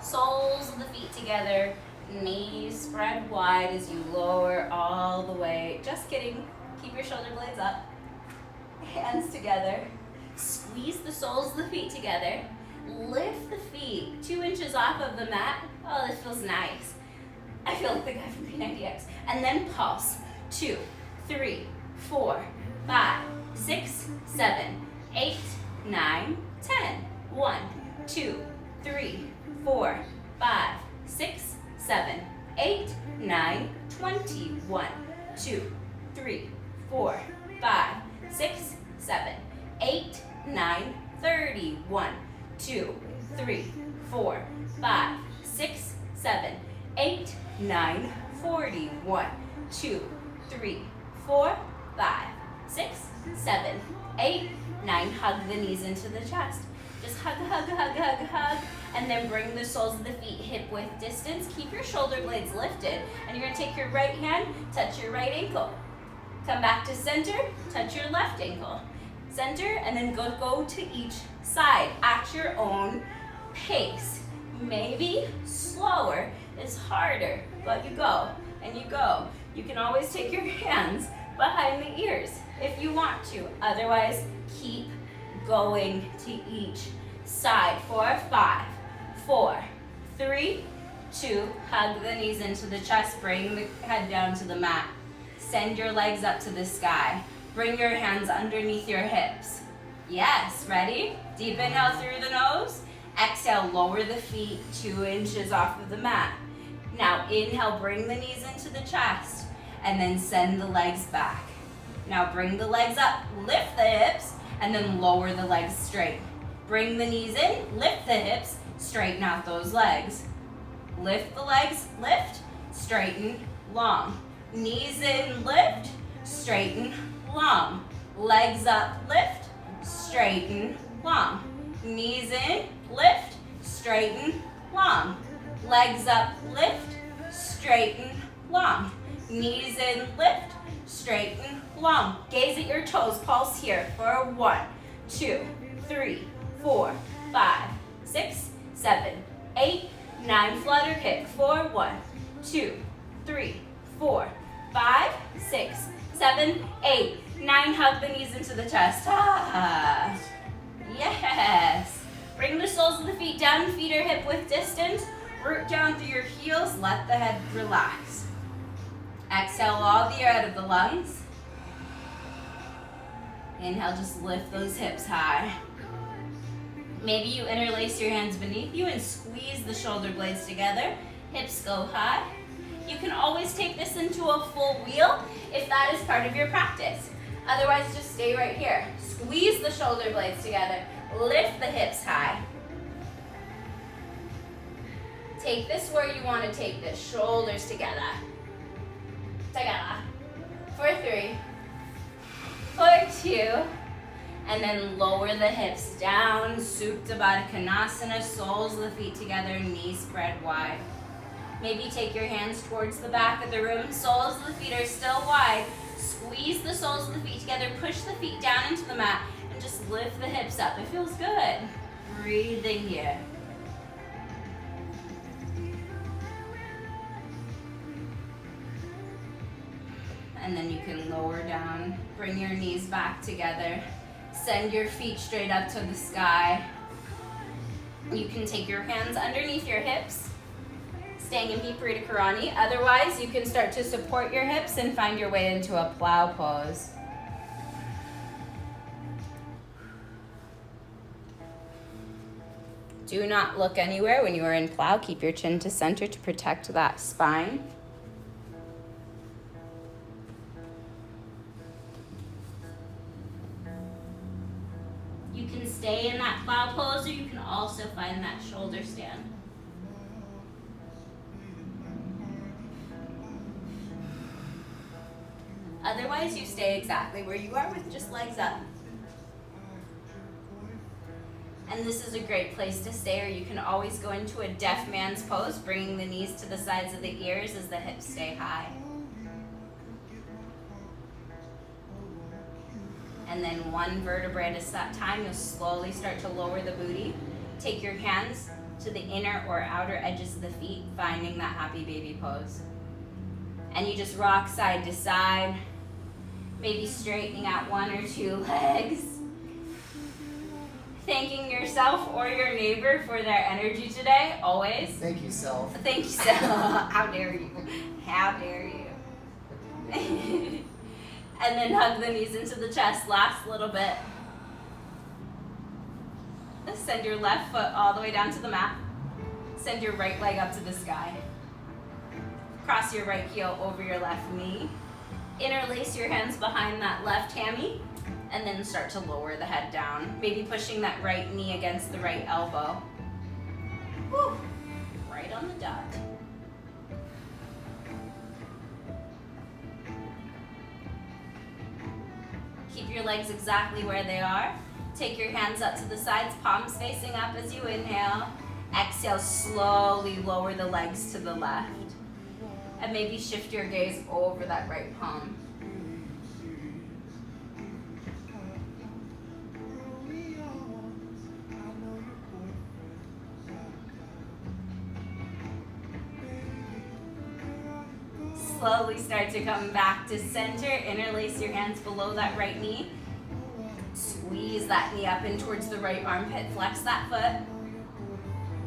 Soles of the feet together. Knees spread wide as you lower all the way. Just kidding. Keep your shoulder blades up. Hands together. Squeeze the soles of the feet together. Lift the feet 2 inches off of the mat. Oh, this feels nice. I feel like the guy from P90X. And then pulse. 2, 3, 4, 5, 6, 7, 8, 9, 10. 1, 2, 3, 4, 5, 6, 7, 8, 9, 20. 1, 2, 3, 4, 5, 6, 7, 8, 9, 30. 1, 2, 3, 4, 5, 6, 7, 8, 9, 40. 1, 2, 3, 4, 5, 6, 7, 8, 9. Hug the knees into the chest. Just hug, hug, hug, hug, hug. And then bring the soles of the feet hip width distance. Keep your shoulder blades lifted. And you're going to take your right hand, touch your right ankle. Come back to center, touch your left ankle. Center, and then go to each side at your own pace. Maybe slower is harder, but you go and you go. You can always take your hands behind the ears if you want to. Otherwise, keep going to each side. 4, 5, 4, 3, 2. Hug the knees into the chest. Bring the head down to the mat. Send your legs up to the sky. Bring your hands underneath your hips. Yes, ready? Deep inhale through the nose. Exhale, lower the feet 2 inches off of the mat. Now inhale, bring the knees into the chest, and then send the legs back. Now bring the legs up, lift the hips, and then lower the legs straight. Bring the knees in, lift the hips, straighten out those legs. Lift the legs, lift, straighten, long. Knees in, lift, straighten, long. Legs up, lift, straighten, long. Knees in, lift, straighten, long. Legs up, lift, straighten, long. Knees in, lift, straighten, long. Gaze at your toes, pulse here for 1, 2, 3, 4, 5, 6, 7, 8, 9. Flutter kick for 1, 2, 3, 4, 5, 6, 7, 8, 9. Hug the knees into the chest. Ah. Yes. Bring the soles of the feet down. Feet are hip width distance. Root down through your heels. Let the head relax. Exhale all the air out of the lungs. Inhale, just lift those hips high. Maybe you interlace your hands beneath you and squeeze the shoulder blades together. Hips go high. You can always take this into a full wheel if that is part of your practice. Otherwise, just stay right here. Squeeze the shoulder blades together. Lift the hips high. Take this where you want to take this. Shoulders together. Together. For 3, for 2, and then lower the hips down. Supta Baddha Konasana. Soles of the feet together. Knees spread wide. Maybe take your hands towards the back of the room. Soles of the feet are still wide. Squeeze the soles of the feet together. Push the feet down into the mat and just lift the hips up. It feels good. Breathing here. And then you can lower down, bring your knees back together, send your feet straight up to the sky. You can take your hands underneath your hips, staying in Viparita Karani. Otherwise, you can start to support your hips and find your way into a plow pose. Do not look anywhere when you are in plow. Keep your chin to center to protect that spine. You can stay in that plow pose, or you can also find that shoulder stand. Otherwise, you stay exactly where you are with just legs up. And this is a great place to stay, or you can always go into a deaf man's pose, bringing the knees to the sides of the ears as the hips stay high. And then one vertebrae at a time, you'll slowly start to lower the booty. Take your hands to the inner or outer edges of the feet, finding that happy baby pose. And you just rock side to side, maybe straightening out one or two legs. Thanking yourself or your neighbor for their energy today, always. Thank you, self. Thank you, self. How dare you? How dare you? And then hug the knees into the chest. Last little bit. Send your left foot all the way down to the mat. Send your right leg up to the sky. Cross your right heel over your left knee. Interlace your hands behind that left hammy. And then start to lower the head down. Maybe pushing that right knee against the right elbow. Whew. Right on the dot. Keep your legs exactly where they are. Take your hands up to the sides, palms facing up as you inhale. Exhale, slowly lower the legs to the left. And maybe shift your gaze over that right palm. Slowly start to come back to center. Interlace your hands below that right knee. Squeeze that knee up in towards the right armpit. Flex that foot.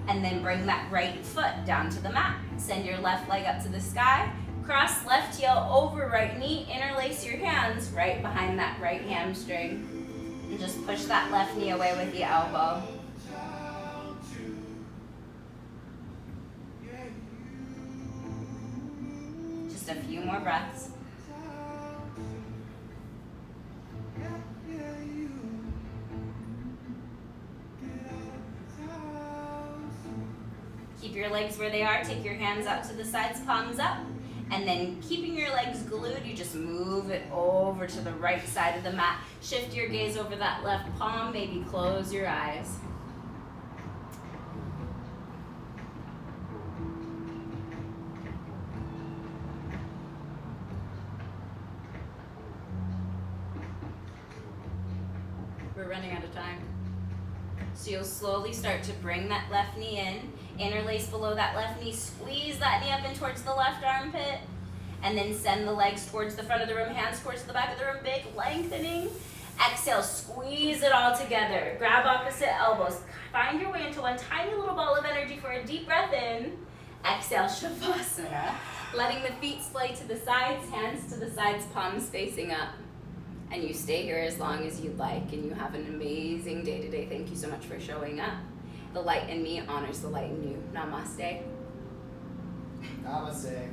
And then bring that right foot down to the mat. Send your left leg up to the sky. Cross left heel over right knee. Interlace your hands right behind that right hamstring. And just push that left knee away with the elbow. Just a few more breaths. Keep your legs where they are. Take your hands out to the sides, palms up. And then keeping your legs glued, you just move it over to the right side of the mat. Shift your gaze over that left palm. Maybe close your eyes. We're running out of time. So you'll slowly start to bring that left knee in, interlace below that left knee, squeeze that knee up in towards the left armpit, and then send the legs towards the front of the room, hands towards the back of the room, big lengthening. Exhale, squeeze it all together. Grab opposite elbows. Find your way into one tiny little ball of energy for a deep breath in. Exhale, Shavasana. Letting the feet splay to the sides, hands to the sides, palms facing up. And you stay here as long as you'd like, and you have an amazing day today. Thank you so much for showing up. The light in me honors the light in you. Namaste. Namaste.